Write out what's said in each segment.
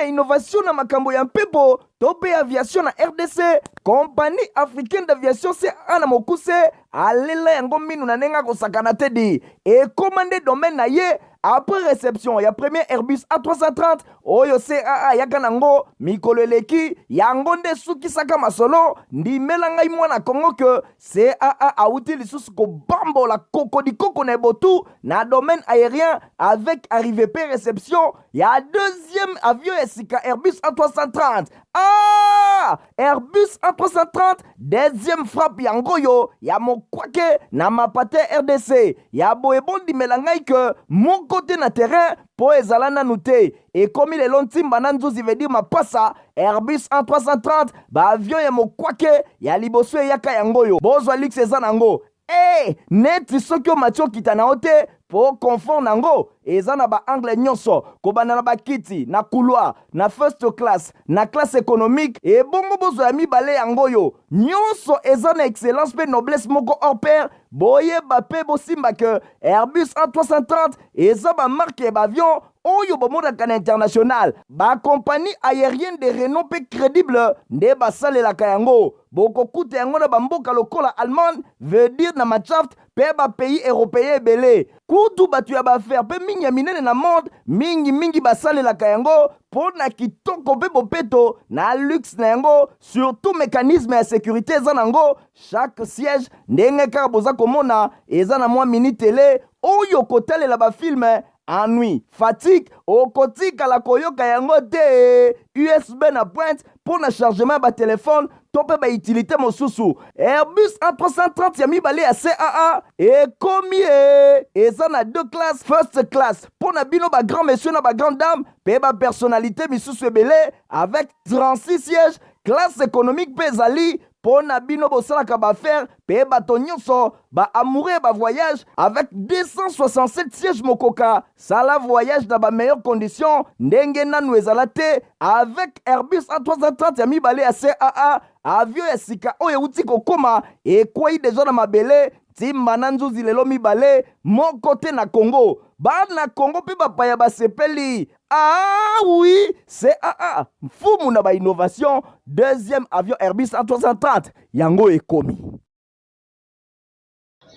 Innovation na makambo ya mpepo tope aviation na RDC. Compagnie africaine d'aviation CAA na mokuse alela yango minu na nenga kosakana tedi et commandé domaine na ye. Après réception, ya premier Airbus A330, oyo CAA yaka nango, mikolo eleki, yango nde suki saka masolo, ndi melangai mwana Kongo ke CAA auti lisusu ko bambo la koko di koko na botu, na domaine aérien, avec arrivée pe réception, ya deuxième avion esika Airbus A330. Ah! Airbus A330, deuxième frappe yango yo, ya mokwake na mapate RDC, ya boebon di melangai ke mon côté na terrain po ezalana nute et comme il est longtemps bananzuzi veut dire mapasa Airbus A330 ba avion ya mokwake ya liboso yaka yangoyo bozwa lix ezanango net sokyo matio kitana ote po confort nango ezana ba angle nyonso kobana na bakiti na couloir na first class na classe économique et bongo bozo ya mibale yangoyo nyonso ezana excellence pe noblesse moko hors pair boye bape bosimba que Airbus A330 eza ba marque ba avion oyo bomodaka na international ba compagnie aérienne de renom pe crédible nde basalelaka yango bokokuta yango na bamboka lokola Allemagne veut dire na machaft pe ba pays européen belé kutu batu ya bafaire pe mingi ya minene na monde mingi basalelaka yango po na kitoko pe bopeto na luxe na yango surtout mécanisme ya sécurité eza nango chaque siège ndenge kaka boza komona eza na mwa mini télé oyo kotalela bafilme ennui, fatigue, okotika la koyoka yango te USB na pointe pour na chargement ba téléphone tope ba utilité mosusu Airbus A330 ya mibale ya CAA et komi eza na deux classes first class pour na bino ba grand monsieur na ba grande dame pe ba personnalité misusu ebele avec 36 sièges classe économique pe zali pour na bino bosalaka ba faire pe bato nyonso ba amoureux ba voyage avec 267 sièges mokoka sala voyage dans ba meilleures conditions ndenge nanu ezala te avec Airbus A330 ya mibale ya CAA avion ya sika oyo uti kokoma ekwei deja na mabele timba na nzuzi lelo mibale moko te na Congo bana Congo pe bapaya basepeli. Ah oui, CAA mfumu na ba innovation deuxième avion Airbus A330 yango ekomi.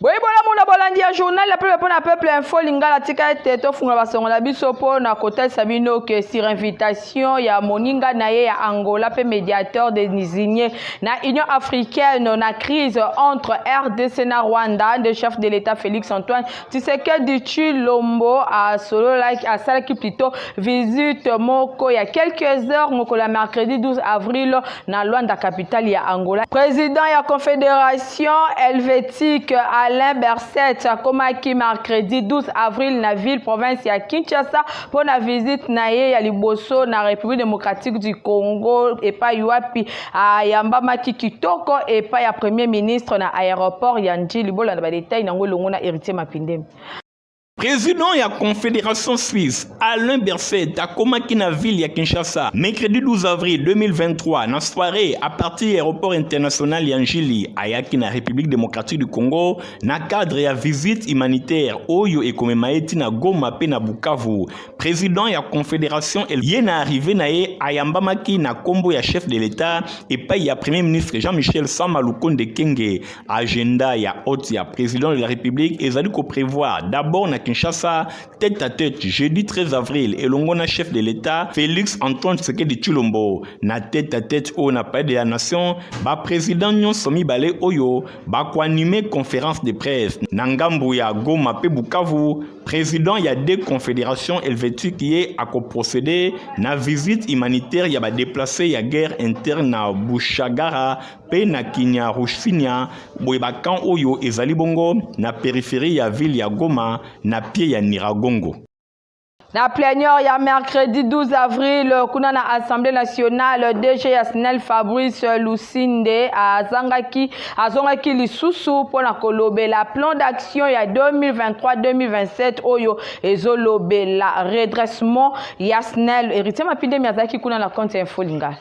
Boye bola mona bolandi ya journal la peuple info lingala tika teto funga basongo la biso po na kota sabino que sur invitation ya moninga naye ya Angola pe médiateur désigné na Union africaine na crise entre RDC na Rwanda de chef de l'État Félix Antoine Tshisekedi Tshilombo a solo like a salaki plutôt visite moko il y a quelques heures moko la mercredi 12 avril na Luanda capitale ya Angola. Président ya Confédération helvétique Alain Berset akomaki mercredi 12 avril na ville province ya Kinshasa pour la visite na ye ya liboso na République démocratique du Congo et pa yuapi ayamba maki kitoko et pa ya premier ministre na aéroport ya Njili bola na ba détail nango longo na héritier Mapindem. Président de la Confédération Suisse, Alain Berset, a commencé na ville ya Kinshasa, mercredi 12 avril 2023, dans soirée à partir de l'aéroport international Yanjili, à Yaki na République démocratique du Congo, na cadre ya visite humanitaire, Oyo et Komemaeti na Goma pe na Bukavu. Président de la Confédération, il y na arrivé na ye Ayambamaki na combo ya chef de l'État et pas ya premier ministre Jean-Michel Samalukonde Kenge. Agenda ya hôte ya président de la République, et zali ko prévoir d'abord na Kinshasa, tête à tête, jeudi 13 avril, et l'ongona chef de l'État, Félix Antoine Tshisekedi Tshilombo, na tête à tête au na palais de la nation, ba président nyon somi balé oyo, ba ko animer conférence de presse, Nangambu ya Goma pe Bukavu, président ya deux confédérations helvétiques qui est à procéder na visite humanitaire ya ba déplacé ya guerre interne na Bushagara, pe na Kinya Rushfinya, boye ba kan oyo ezali bongo na périphérie ya ville ya Goma, na pied ya Niragongo. Na plénière ya mercredi 12 avril kuna na Assemblée nationale DG Yasnel Fabrice Lusinde azongaki lisusu pona kolobela plan d'action ya 2023-2027 oyo ezolobela redressement Yasnel héritier Mapindem yazaki kuna na compte info lingala.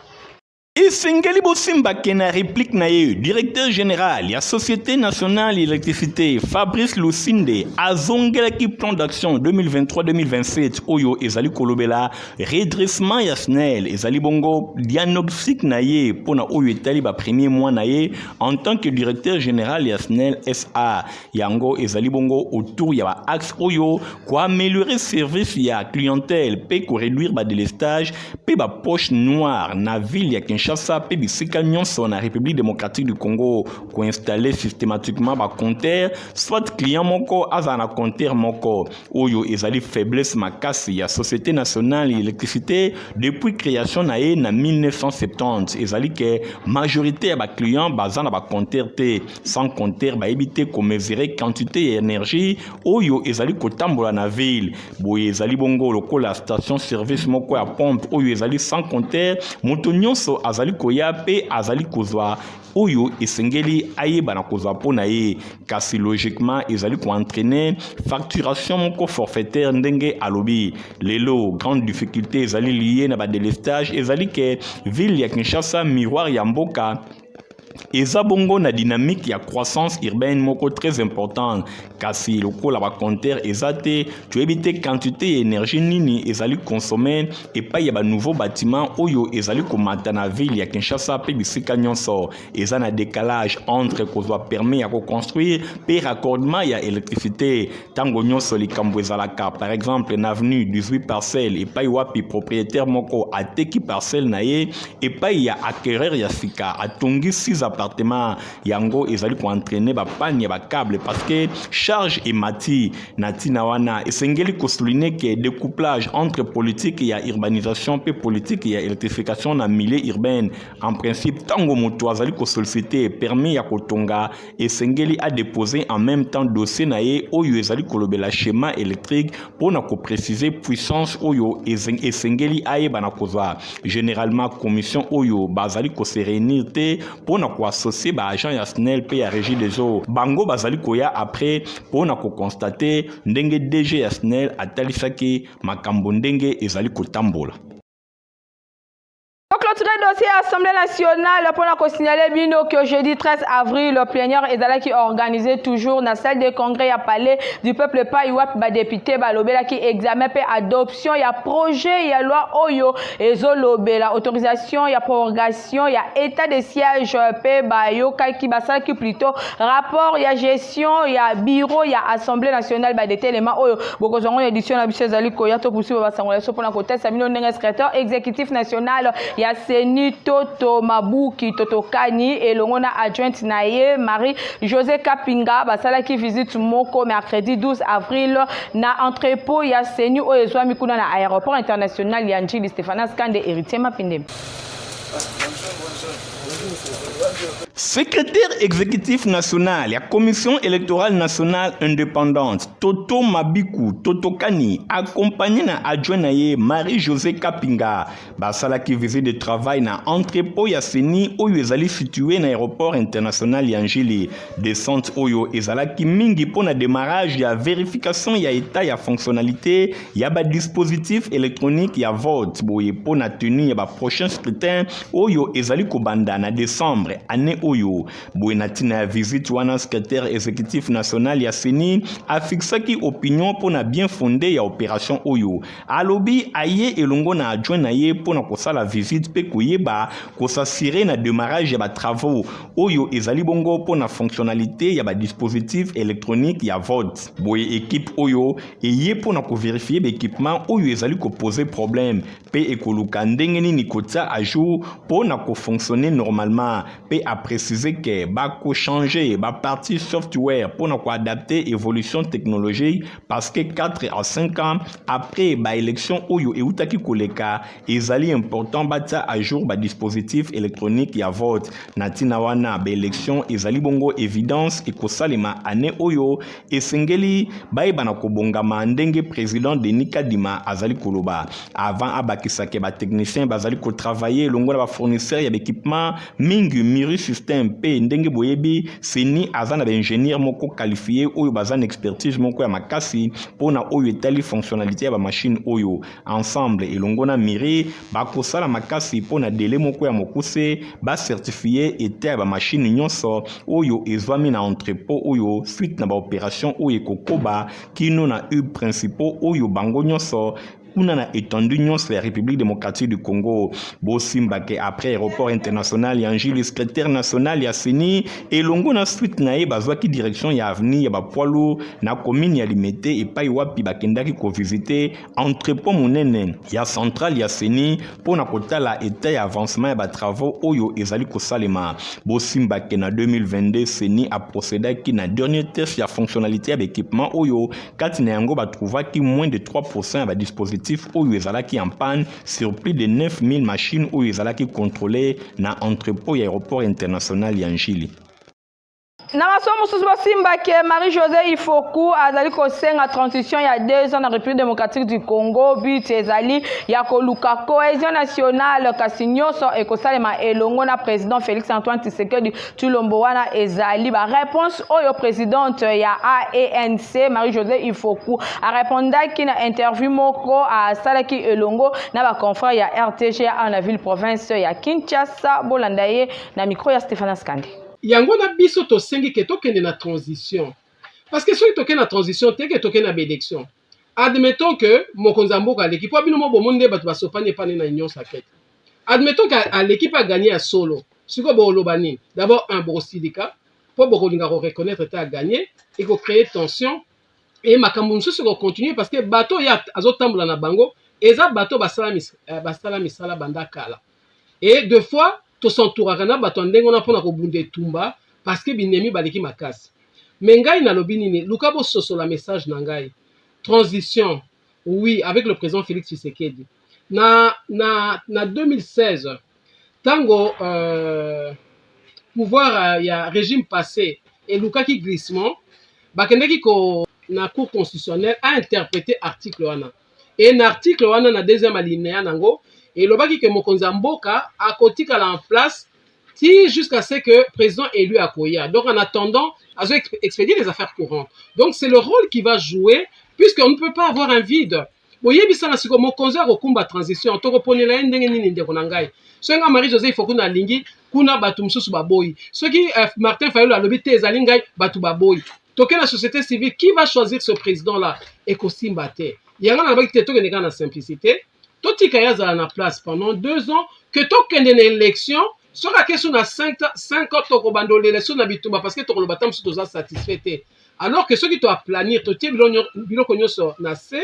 Et Sengeli Bosimba Kena réplique nae, directeur général, la Société nationale d'électricité, Fabrice Lucinde, a zongela ki plan d'action 2023-2027, Oyo Ezali Kolobela, redressement Yasnel, Ezali Bongo, diagnostic nae, pona Oyo Etali ba premier mois nae, en tant que directeur général Yasnel SA, Yango Ezali Bongo, autour ya axe Oyo, quoi améliorer service ya clientèle, pe ko réduire ba délestage, pe ba poche noire, na ville ya Kinshasa, pe bisika nyonso na République démocratique du Congo, ko installer systématiquement ba compteur, soit client moko azana compteur moko, Oyo ezali faiblesse makasi ya Société nationale d'électricité depuis création nae na 1970, ezali que majorité ya ba client bazana ba compteur te, sans compteur ba éviter ko mesurer quantité d'énergie, Oyo ezali ko tambola na ville, boye ezali bongo lokola station service moko ya pompe, Oyo ezali sans compteur, moto nyonso azali koya pe azali kozwa Oyo esengeli ayeba na kozwa pona ye, kasi logiquement ezali ko entraîner facturation moko forfaitaire ndenge alobi. Lelo grande difficulté ezali lié na ba délestage, ezali ke ville ya Kinshasa miroir ya mboka eza bongo na dynamique ya croissance urbaine moko très importante, kasi lokola ba compteur ezate tu éviter quantité énergie nini ezali consommer et pas ya ba nouveau bâtiment Oyo ezali komata na ville ya Kinshasa pe bisika nyonso, eza na décalage entre kozwa permis ya ko construire pe raccordement ya électricité tango nyonso likambo ezalaka. Par exemple na avenue 18 parcelles et pas wapi propriétaire moko ateki parcelle na ye et pas ya acquéreur ya sika atongi 6 appartements, yango ezali ko entraîner ba panne ba câble parce que charge et mati natina wana esengeli ko souligner que découplage entre politique et urbanisation pe politique et électrification na milieu urbain en principe tango moto azali ko solliciter permis ya kotonga esengeli a déposer en même temps dossier na ye Oyo ezali kolobela schéma électrique pour na ko préciser puissance Oyo esengeli ayeba na kozwa. Généralement commission Oyo bazali ko se réunir te pour na ko associer ba agent ya SNEL pe ya régie des eaux bango bazali koya après pour na ko constater ndenge DG ya SNEL atalisaki makambo ndenge ezali kotambola. Clôturer le dossier Assemblée nationale pour signaler bino que jeudi 13 avril le plénière ezala qui organisé toujours dans salle de congrès à palais du peuple pa iwap ba député ba lobela qui examen pe adoption ya projet ya loi Oyo ezolobela autorisation ya prorogation ya état de siège pe ba yoka ki basala ki plutôt rapport ya gestion ya bureau ya Assemblée nationale ba détélement Oyo bokozongo édition na biso ezali ko ya to pusi ba sangola so pour na côté samino ndenge secrétaire exécutif national ya Seni Toto Mabuki Totokani et l'ongona adjointe naye Marie José Kapinga basala qui visite moko mercredi 12 avril na entrepôt ya Seni oezwa mikuna na aéroport international ya Njili Stéphanas Kande héritier Mapinde. Secrétaire exécutif national, la commission électorale nationale indépendante, Toto Mabiku, Totokani, accompagné na adjoint Marie-José Kapinga, basala qui visite de travail na entrepôt ya Seni Oyo ezali situé na aéroport international Yangili, descente Oyo ezala ki mingi pour na démarrage ya vérification ya état ya fonctionnalité, ya ba dispositif électronique ya vote, boye pour na tenue ya ba prochain scrutin Oyo ezali kobanda na décembre année Oyo. Bouenatina visite wana secrétaire exécutif national ya Seni a fixé qui opinion pour na bien fondé ya opération Oyo. Alobi aye elongo na adjoint na ye pour na kosa la visite pe koyeba ko s'assurer na démarrage ya ba travaux Oyo ezali bongo pour na fonctionnalité ya ba dispositif électronique ya vote. Boye équipe Oyo eye pour na ko vérifier l'équipement Oyo ezali ko poser problème pe ekoluka ndenge nini kota à jour pour na ko fonctionner normalement pe a préciser que ba ko changer ba partie software pour na ko adapter évolution technologique parce que 4 à 5 ans après ba élection Oyo eutaki koleka ezali important bata à jour ba dispositif électronique ya vote natina wana ba élection ezali bongo évidence ekosalema année Oyo esengeli ba na kobongama ndenge président Denis Kadima azali koloba avant abakisake ba technicien bazali ko travailler longo elongo na ba fournisseur ya équipement mingi Miri System pe ndenge boyebi seni azana ba ingénieur moko qualifié oyo bazana expertise moko ya makasi pona oyo etali fonctionnalité ya ba machine oyo ensemble elongo na Miri bakosala makasi pona délai moko ya mokuse ba certifié ete ya ba machine nyonso oyo ezwami na entrepôt oyo suite na ba opération oyo kokoba kino na hub principaux oyo bango nyonso kuna na étendue nyonso ya République démocratique du Congo. Bosimbake après aéroport international ya Njili secrétaire national ya Seni elongo na suite na ye bazwaki direction ya avenue ya bapoilo na commune ya Limete epai wapi bakendaki ko visiter entrepôt monene ya centrale ya Seni pona kotala état ya avancement ya ba travaux oyo ezali kosalema. Bosimbake na 2022 Seni a procédaki na dernier test ya fonctionnalité ya équipement oyo kati na yango batrouvaki moins de 3% ya ba dispositif oyo ezalaki en panne sur plus de 9000 machines oyo ezalaki contrôlées na entrepôt ya aéroport international ya Njili. Na masomo mosusu bosimbake Marie-Josée Ifoku azali kosenga transition ya 2 ans na République démocratique du Congo but ezali ya koluka cohésion nationale kasi nyonso ekosalema elongo na président Félix Antoine Tshisekedi Tshilombo wana ezali ba réponse oyo présidente ya ANC Marie-Josée Ifoku a répondaki na interview moko a salaki elongo na ba confrère ya RTG en la ville province ya Kinshasa bolanda ye na micro ya Stéphane Skandi. Yango na biso to sengi ke tokende na transition. Parce que soki tokende na transition, teke tokende na élection. Admettons que mokonzi mboka l'équipe bino mo bomonde bato basopane pane na union sacrée. Admettons que l'équipe a gagné à solo. Siko bo lobani. D'abord un brosilika pour bokolinga reconnaître ta gagné et ko créer tension et makambo nsusu ko continuer parce que bato ya azotambola na bango eza bato basala misala banda kala. Et deux fois to s'entouraka na bato ndenge na pona ko bunde tumba parce que binemi baleki makasi. Mais ngai na lobi nini luka bo soso la message na ngai. Transition oui avec le président Félix Tshisekedi. Na 2016 tango pouvoir ya régime passé et luka ki glissement bakendeki ko na cour constitutionnelle a interprété article wana. Et l'article wana na deuxième alinéa nango et le baki que mokonzi mboka a kotika en place ti jusqu'à ce que président élu à Koya. Donc en attendant à expédier les affaires courantes. Donc c'est le rôle qui va jouer puisqu'on ne peut pas avoir un vide. Boye bisana siko mokonzi a kokumba transition to koponela ndenge nini ndeko nangai. Senga Marie-Josée Ifoku na lingi kuna batu msusu baboyi. Soki Martin Fayulu alobi te ezali ngai batu baboyi. Toke la société civile qui va choisir ce président là et kosimba te. Yanga na baki te to keneka na simplicité. Toti kaya za na place pendant 2 ans que tokende na élection sera question na 5 ans toko bando l'élection na bitumba parce que toko lo batam su toza satisfait. Alors que ceux qui doivent planir toti biloko nyonso na C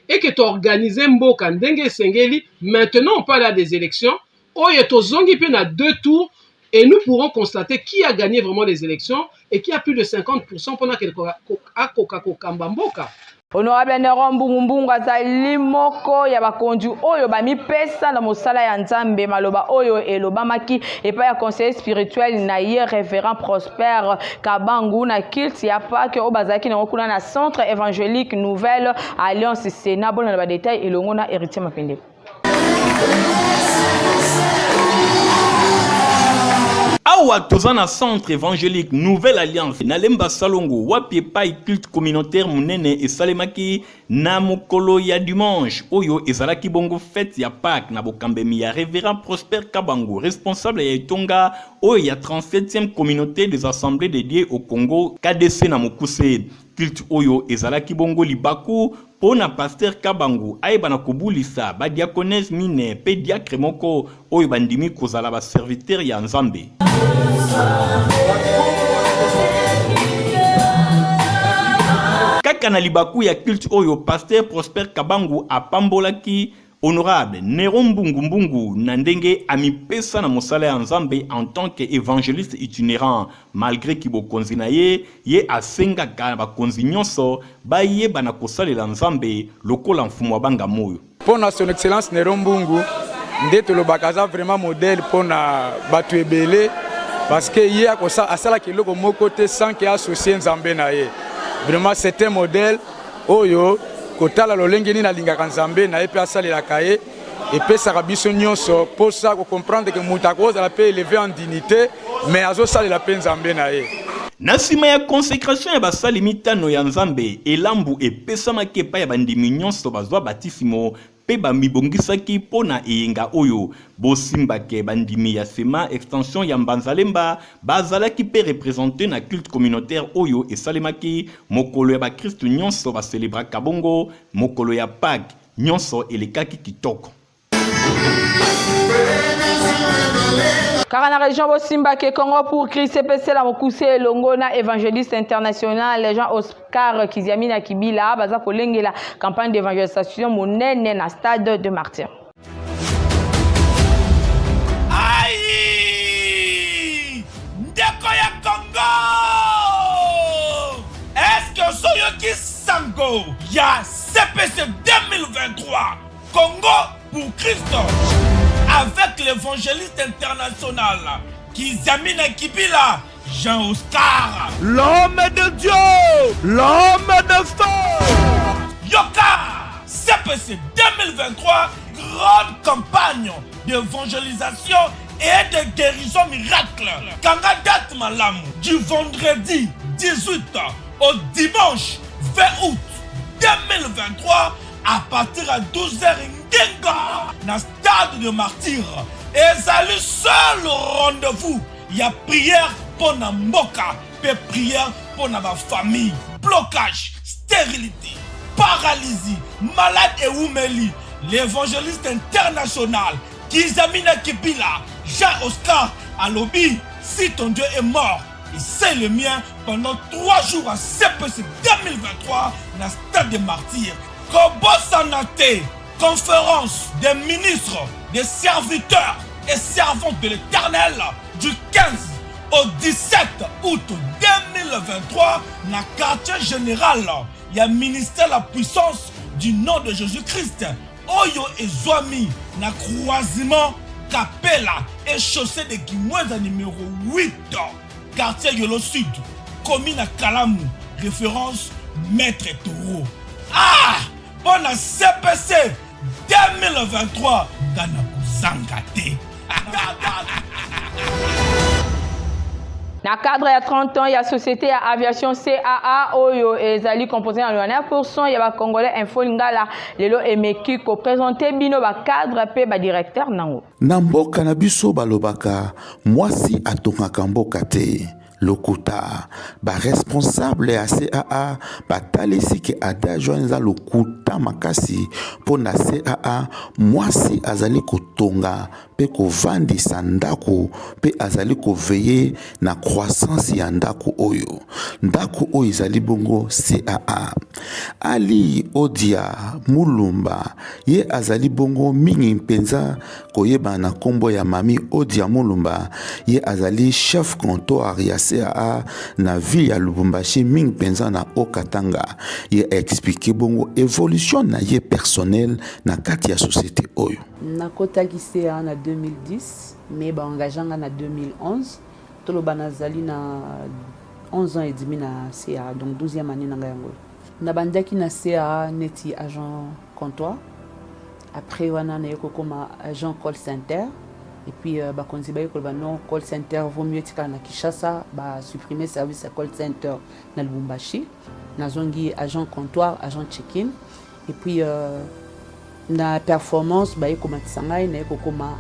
et que tu organiser mboka ndenge sengeli maintenant on parle à des élections oyo tozongi pe na 2 tours et nous pourrons constater qui a gagné vraiment les élections et qui a plus de 50% pendant que akoka kokamba mboka. Honorable Nero Mbungu azali moko ya bakonzi oyo bamipesa na mosala ya Nzambe maloba oyo elobamaki epa ya conseiller spirituel na ye révérend Prosper Kabangu na kilt ya Pâques o bazaki na kuna na centre évangélique Nouvelle Alliance Sénat bona ba détail elongo na Héritier Mapende. Awa tozana centre évangélique Nouvelle Alliance na lemba salongo wapi pai culte communautaire munene et salemaki na mokolo ya dimanche oyo ezalaki bongo fête ya Pâques na bokambemi ya révérend Prosper Kabangu responsable ya Etonga oyo ya 37e communauté des assemblées dédiées au Congo KDC na Mokuse. Culte oyo ezalaki bongo libaku pona pasteur Kabangu ayeba na kobulisa ba diaconesse mine pe diacre moko oyo bandimi kozala ba serviteur ya Nzambe. Kaka na libaku ya culte oyo pasteur Prosper Kabangu apambolaki honorable Nero Mbungu na ndenge amipesa na mosala ya Nzambe en tant qu'évangéliste itinérant malgré kibokonzi na ye asengaka bakonzi nyonso bayeba na kosalela Nzambe lokola mfumu wa banga moyo. Pona son excellence Nero Mbungu ndeto lobakaza vraiment modèle pona batu ebele parce que ye akosa asala kiloko moko te sans que associé Nzambe na ye. Vraiment c'est un modèle oyo kotala lolenge ni na lingaka Nzambe na epe asalelaka ye epesaka biso nyonso mposa comprendre que moto akozala mpe élevé en dignité mais azosalela mpe nzambe na ye. Na nsima ya consécration ya basali mitano ya nzambe elambu epesamaki epai ya bandimi nyonso bazwa batisimo mpe bamibongisaki mpo na eyenga oyo bosimbake bandimi ya sema extension ya mbanzalemba bazalaki mpe représente na culte communautaire oyo esalemaki mokolo ya bakristu nyonso baselebraka bongo mokolo ya Pâques nyonso elekaki kitoko. Car la région Bosimba ke Congo pour Christ CPC la mokuse elongo na évangéliste international les gens Oscar Kiziamina Kibila baza kolengela campagne d'évangélisation monene na stade de Martyr. Aïe! Ndeko ya Congo! Est-ce que Soyoki Sango ya CPC 2023 Congo pour Christ avec l'évangéliste international Kizamina Kibila, Jean-Oscar, l'homme de Dieu, l'homme de feu. Yoka, CPC 2023, grande campagne d'évangélisation et de guérison miracle. Kangadat Malam, du vendredi 18 au dimanche 20 août 2023 à partir à 12h Ngenga, dans le stade de Martyr. Et c'est le seul rendez-vous. Il y a prière pour la Mboka, et prière pour la famille. Blocage, stérilité, paralysie, malade et oumeli. L'évangéliste international, Kizamina Kibila, Jean-Oscar Alobi, si ton Dieu est mort, et c'est le mien pendant 3 jours à CPC 2023 dans le stade de Martyr. Kobo Sanate, conférence des ministres, des serviteurs et servantes de l'Éternel du 15 au 17 août 2023 dans le quartier général. Il y a ministère la puissance du nom de Jésus-Christ. Oyo et Zoami, na croisement Capella et chaussée de Kimweza numéro 8, quartier Yolo Sud, commune à Kalamu, référence Maître Toro. Ah! Pour la CPC 2023, Ghana Zangate. Na cadre ya 30 ans, il y a société ya aviation CAA Oyo ezali composé en 9%, il y a ba congolais info lingala lelo emeki ko présenter bino ba cadre pe ba directeur nango. Na mboka na biso balobaka mwasi atongaka mboka te. Lokuta ba responsable ya CAA batalisi ke adajwanza lokuta makasi pona CAA mwasi azali kotonga pe kovandisa ndako pe azali koveye na croissance ya ndako oyo ezali bongo CAA. Ali Odia Mulumba ye azali bongo mingi mpenza koyeba na kombo ya mami Odia Mulumba ye azali chef comptoir ya CAA na ville ya Lubumbashi mingi penza na Okatanga ye expliqué bongo évolution na ye personnel na kati ya société oyo. Na kotaki CAA na 2010 mais ba engaganga na 2011 tolo banazali na 11 ans et demi na CAA donc 12e année na yango. Na bandaki na CAA neti agent comptoir après wana na yeko koma agent call center. Et puis, bakonzi ba yeko non call center vaut mieux tika na Kinshasa ba supprimer service à call center na Lubumbashi na zongi agent comptoir agent check-in et puis na performance ba yeko matisanga na yeko koma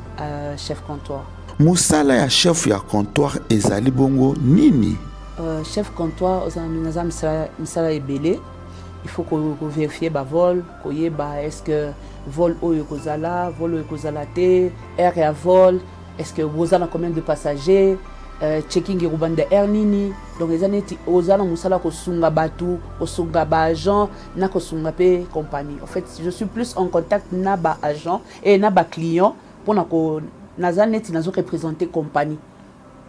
chef comptoir. Musala ya chef ya comptoir ezali bongo nini? Chef comptoir oza misala ebele. Il faut qu'on vérifie ba vol, koyeba est-ce que vol oyo kozala, vol oyo kozala te, air ya vol, est-ce que ozala combien de passagers, checking erubanda air nini. Donc les années ozala musala kosunga batu, kosunga ba agent, na kosunga pe compagnie. En fait, je suis plus en contact na ba agent et na ba client pour na ko nazaneti nazo représenter compagnie.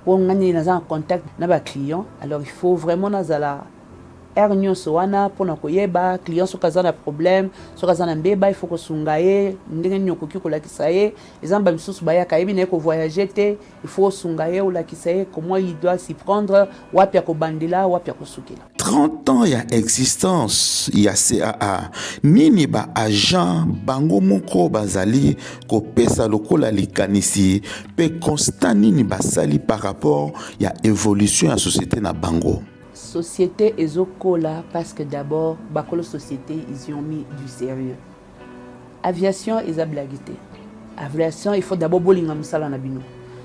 Pour ngani naza en contact na ba client. Alors il faut vraiment nazala aire nyonso wana mpona koyeba client soki aza na problème soki aza na mbeba il faut kosunga ye ndenge nini okoki kolakisa ye eza na bamisusu bayaka yebi na ye kovoyage te il faut osunga ye olakisa ye comment il doit s'y prendre wapi ya kobandela wapi ya kosukela. 30 ans ya existence ya CAA nini ba agent bango moko bazali kopesa lokola likanisi pe constat nini basali par rapport ya évolution ya société na bango. Société ezokola parce que d'abord bakolo société ils y ont mis du sérieux. Aviation eza blagité. Aviation il faut d'abord bolinga musala na bino.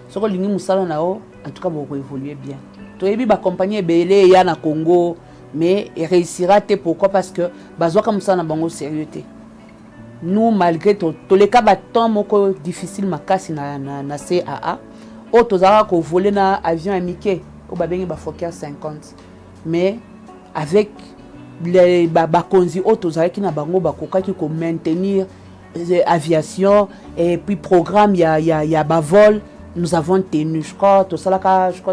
Soko lingi musala na o en tout cas bo évoluer bien. Toyebi ba compagnie belé ya na Congo mais il réussira te pourquoi parce que bazwaka musala na bango sérieux te. Nous malgré tous les cas baton moko difficile makasi na CAA o tozara ko voler na avion amike o babengi ba Fokker 50 mais avec les bakonzi o tozara ki na bango bakokaki ko maintenir aviation et puis programme ya ba vol nous avons tenu je crois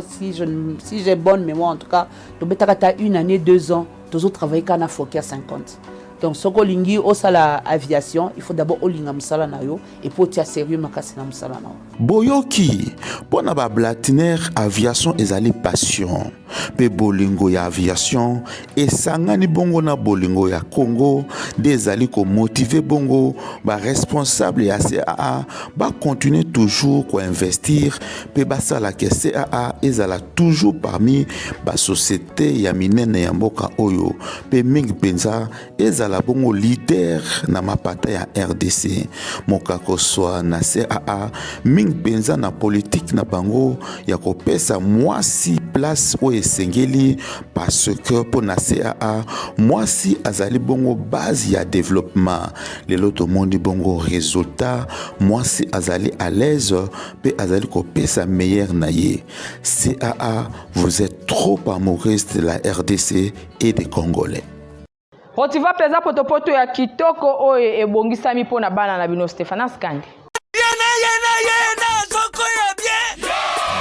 si j'ai bonne mémoire en tout cas to betaka une année 2 ans toujours travailler kana Fokker 50. Donc, si on a l'aviation, il faut d'abord olinga musala na yo et pour tia sérieux makasi na musala na. Boyoki, pona ba blatiner aviation ezali passion. Pe bolingo ya aviation et sangani bongo na bolingo ya Congo desali ko motiver bongo ba responsable ya CAA ba continuer toujours ko investir pe ba sala ke CAA ezala toujours parmi ba société ya minene ya mboka oyo pe mingi penza ezala bongo leader na mapata ya RDC mokako soa na CAA mingi penza na politique na bango ya kopesa mwasi place o esengeli parce que pour na CAA mwasi azali bongo base ya développement lelo to mondi bongo résultat mwasi azali à l'aise pe azali kopesa meilleur na ye. CAA, vous êtes trop amoureux de la RDC et des Congolais. Rotiva peza potopoto ya kitoko oye ebongisami pona bana na bino Stefana Skandi. Yena zoko ya bien.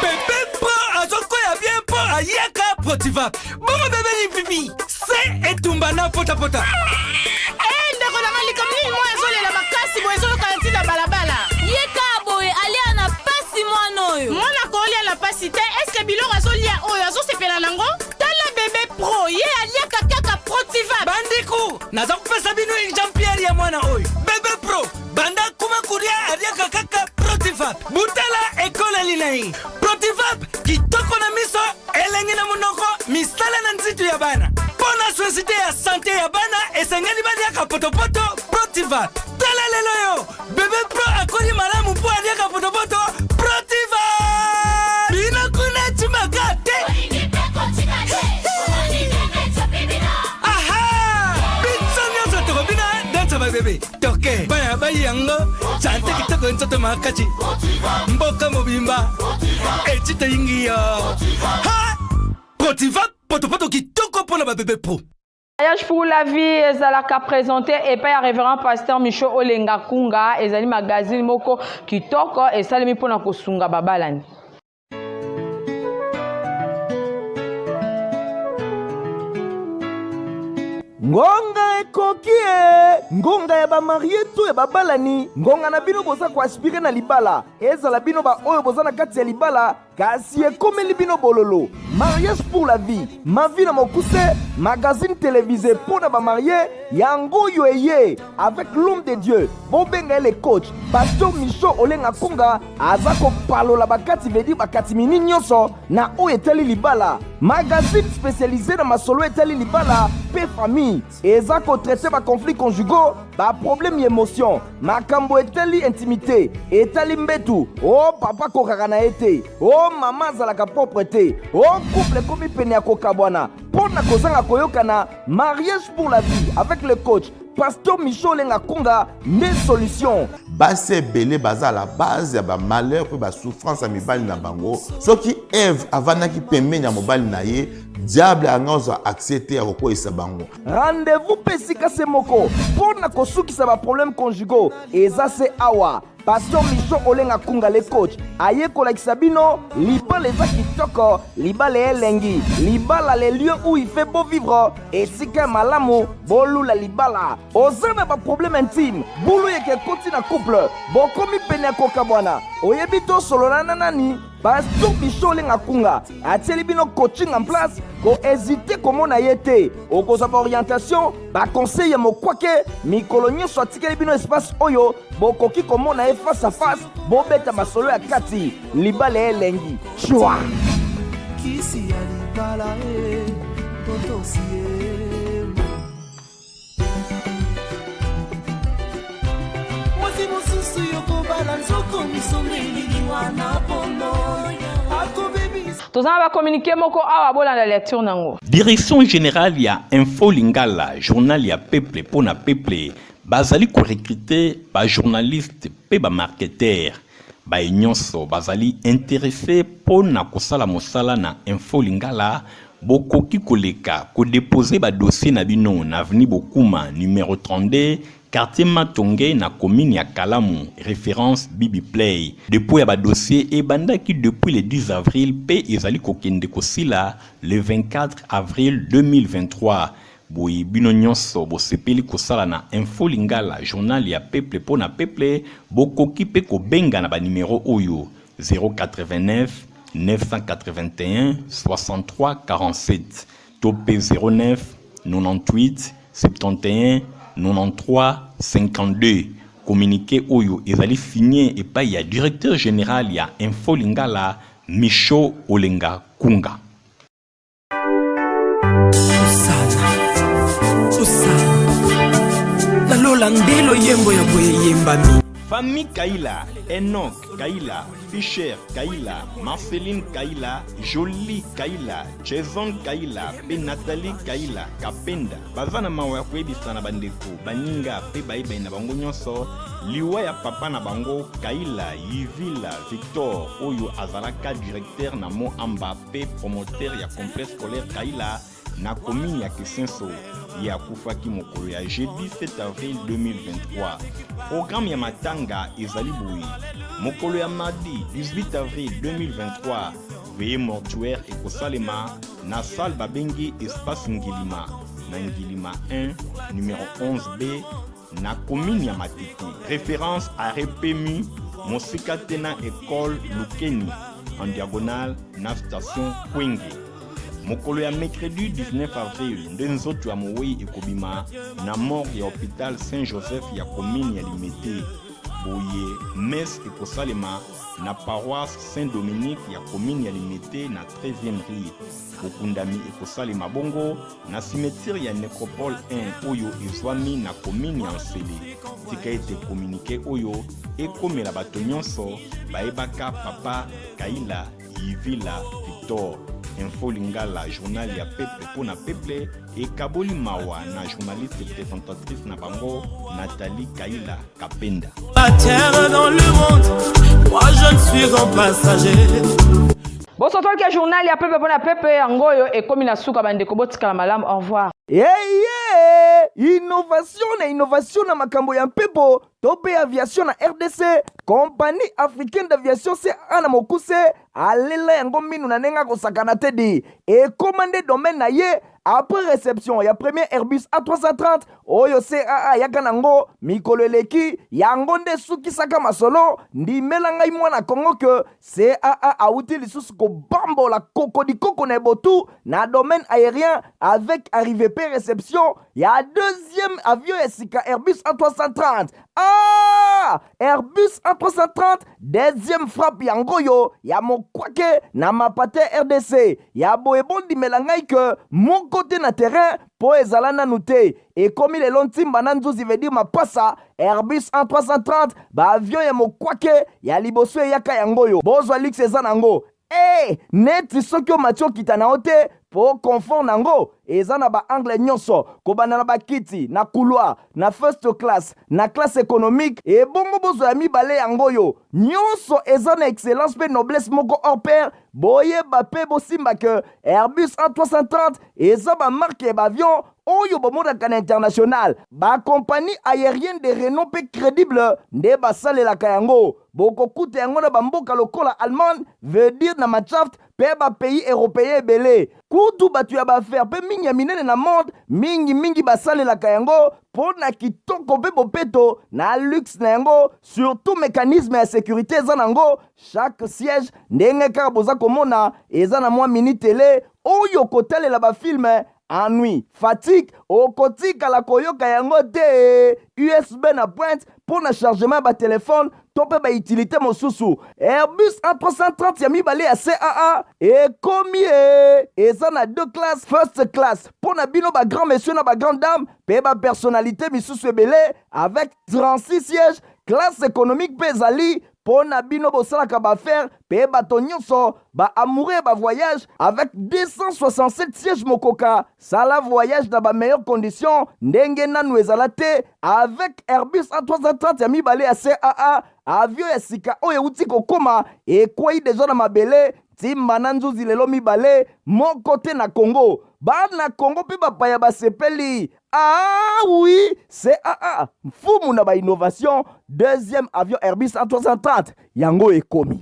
Bébé pro azoko ya bien po ayeka Rotiva. Bongo bébé ni pipi. C'est etumbana pota. Ndeko na malika mini mo ezole la makasi bo ezolo kanti na balabala. Yeka boye alia na pasi mwana oyo. Mwana ko alia na pasi te est-ce que biloko azolia oyo azosepela nango? Tala bébé pro ye alia kaka Rotiva. Bandiku naza kupesa bino Jean-Pierre ya mwana oyo. Bébé pro banda kuma kuria alia kaka Rotiva. Butala ekola linai. Rotiva kitoko na miso elengi na munoko misala na nzitu ya bana. Pona société ya santé ya bana esengeli badia ka potopoto Rotiva. Tala lelo yo bébé pro akoli malamu po alia ka potopoto Rotiva. Bina kuna chimakate. Bébé, toke, baya bayango, chante kitoko nzoto makachi, mboka mobimba, echite ingiyo. Ha! Rotiva, poto kitoko pona ba bébé pro. Voyage pour la vie ezalaka présenté et par révérend pasteur Micho Olenga Kunga ezali magazine moko kitoko esalemi pona kosunga babalani. Ngonga ekokie ngonga ya ba marié to ya babalani ngonga na bino boza ko aspirer na libala ezala bino ba oyo boza na kati ya libala kasi ekomeli bino bololo. Mariage pour la vie ma vie na mokuse magazine télévisé pour na ba marié yango yoye avec l'homme de Dieu bobenga le coach pasteur Micho Olenga Kunga azako palola bakati vedi bakati mini nyonso na oyo etali libala magazine spécialisé na masolo etali libala pe famille ezako traiter ba conflits conjugaux ba problème émotion makambo etali intimité etali mbetu oh papa kokaka na ete oh mama zalaka propreté oh couple komi pene ya kokabwana pona kozanga koyokana mariage pour la vie avec le coach pasteur Micho Olenga Kunga ne solution basi ebele baza la base ya bamalheur mpe basouffrance ya mibali na bango soki Eve avandaki pembeni ya mobali na ye diable angozwa accès te ya kokweyisa bango. Rendez-vous pesika se moko mpona kosukisa baproblème conjugaux eza se awa. Pasteur Micho Olenga Kunga le coach aye kolakisa bino libala eza kitoko, libala elengi, libala les lieux où il fait beau vivre, esika malamu bolula libala. Ozana ba problème intime, bulu yeke koti na couple, bokomi pene koka bwana. Oyebi to sololana nani? Pasteur Micho Olenga Kunga atieli bino coaching en place, ko hésiter komona yete. Okoza ba orientation, ba conseil ya mokwake, mikolo nyonso atikeli bino espace oyo, bokoki komona face à face, bobeta masolo ya kati, libala elengi. Chwa. Kisi ya libala totosi Mwasi mususu yoko bala nzoko misomeli wana pono. Tozana ba communiquer moko awa bola la lecture nango. Direction générale ya Info Lingala, journal ya peuple pona peuple. Bazali ko recruter ba journaliste pe ba marketeur ba nyonso bazali intéressé pona kosala mosala na Info Lingala bokoki koleka ko déposer ba dossier na bino na avenue Bokuma numéro 32 quartier Matonge na commune ya Kalamu référence Bibi Play depuis ya ba dossier et bandaki depuis le 10 avril pe ezali kokende kosila le 24 avril 2023. Boyi bino nyonso bosepeli kosala na Info Lingala journal ya peuple pona peuple bokoki pe kobenga na ba numéro oyo 089 981 63 47 topé 09 98 71 93 52 communiqué oyo ezali signé et pa ya directeur général ya Info Lingala Micho Olenga Kunga. Landelo yembo ya boye yembami. Famille Kaila, Enoch Kaila, Fischer Kaila, Marceline Kaila, Jolie Kaila, Jason Kaila, pe Nathalie Kaila, Kapenda. Bazana mawa kwebisa na bandeko, baninga pe baiba na bango nyonso, liwa ya papa na bango Kaila, Yvila, Victor, oyo azalaka directeur na mo amba pe promoteur ya complexe scolaire Kaila, na commune ya Kisenso. Ya kufaki mokolo ya jeudi 7 avril 2023. Programme ya matanga ezali boui. Mokolo ya mardi 18 avril 2023. Veillée mortuaire ekosalema na salle babengi espace Ngilima. Na Ngilima 1, numéro 11B, na commune ya Matete. Référence à Repemi, Mosika Tena école Lukeni, en diagonale na station Kwenge. Mokolo ya mercredi 19 avril, ndenzoto ya Moui ekobima na mort ya hôpital Saint-Joseph ya commune ya Limete. Boye messe ekosalema na paroisse Saint-Dominique ya commune ya Limete na 13e rue. Okundami ekosalema bongo na cimetière ya Nécropole 1 oyo ezwami na commune ya Nsele. Tika ete communiqué oyo ekomela bato nyonso baebaka papa Kaila Yvila Victor. Info Lingala, journal ya peuple pona peuple et Kaboli Mawa, na journaliste présentatrice na bango Nathalie Kaila Kapenda. La terre dans le monde, moi je ne suis qu'un passager. Bonsoir que journal ya peuple pona peuple ngoyo et comme na suka bandeko botika malam au revoir. Innovation na makambo ya mpepo tope aviation na RDC compagnie africaine d'aviation c'est ana mokuse alela yango minu na nenga kosakana tedi et commandé domaine na ye après réception ya premier Airbus A330 oyo CAA yaka nango mikolo eleki yango nde sukisaka masolo ndimela ngai mwana Kongo que CAA auti lisusu ko bambola kokodi koko na botu na domaine aérien avec arrivée pe réception ya deuxième avion esika Airbus A330. Airbus A330 deuxième frappe yango yo ya mokwake na mapate RDC ya boebondi melangai que mon côté na terrain po ezalana nute et comme il est longtemps bananzuzi veut dire mapasa Airbus A330 ba avion ya mokwake ya liboso yaka yango yo bozwa luxe ezanango neti soki o matio kitana ote po confort nango eza na ba angle nyonso kobanda na bakiti na couloir na first class na classe économique et bongo bozo ya mibale yango yo nyonso eza na excellence pe noblesse moko hors pair boyeba pe bosimba ke Airbus A330 eza ba marque ba avion oyo bomonaka na international ba compagnie aérienne de renom pe crédible nde basalelaka yango bokokuta yango na bamboka lokola Allemagne veut dire na Machaft pe ba pays européen ebele kutu bato ya baaffaire pe mingi ya minene na monde mingi basalelaka yango mpo na kitoko mpe bopeto na luxe na yango surtout mécanisme ya sécurité eza nango chaque siège ndenge kaka boza komona eza na mwa mini tele oyo kotalela bafilme ennui fatigue okotikala koyoka yango te USB na pointe pour na chargement ba téléphone to pe ba utilité mosusu Airbus A330 ya mibale ya CAA ekomi eza na deux classes first class pour na bino ba grand monsieur na ba grande dame pe ba personnalité misusu ebele avec 36 sièges classe économique pe ezali mpo na bino bosalaka baaffaire pe bato nyonso baamoureux ba voyage avec 267 sièges mokoka sala voyage na bameilleure condition ndenge nanu ezala te avec Airbus A330 ya mibale ya CAA avion ya sika oyo euti kokoma ekwei deja na mabele timba na nzuzi lelo mibale moko te na Congo bana Congo mpe bapaya basepeli ah oui CAA mfumu na ba innovation deuxième avion Airbus A330 yango ekomi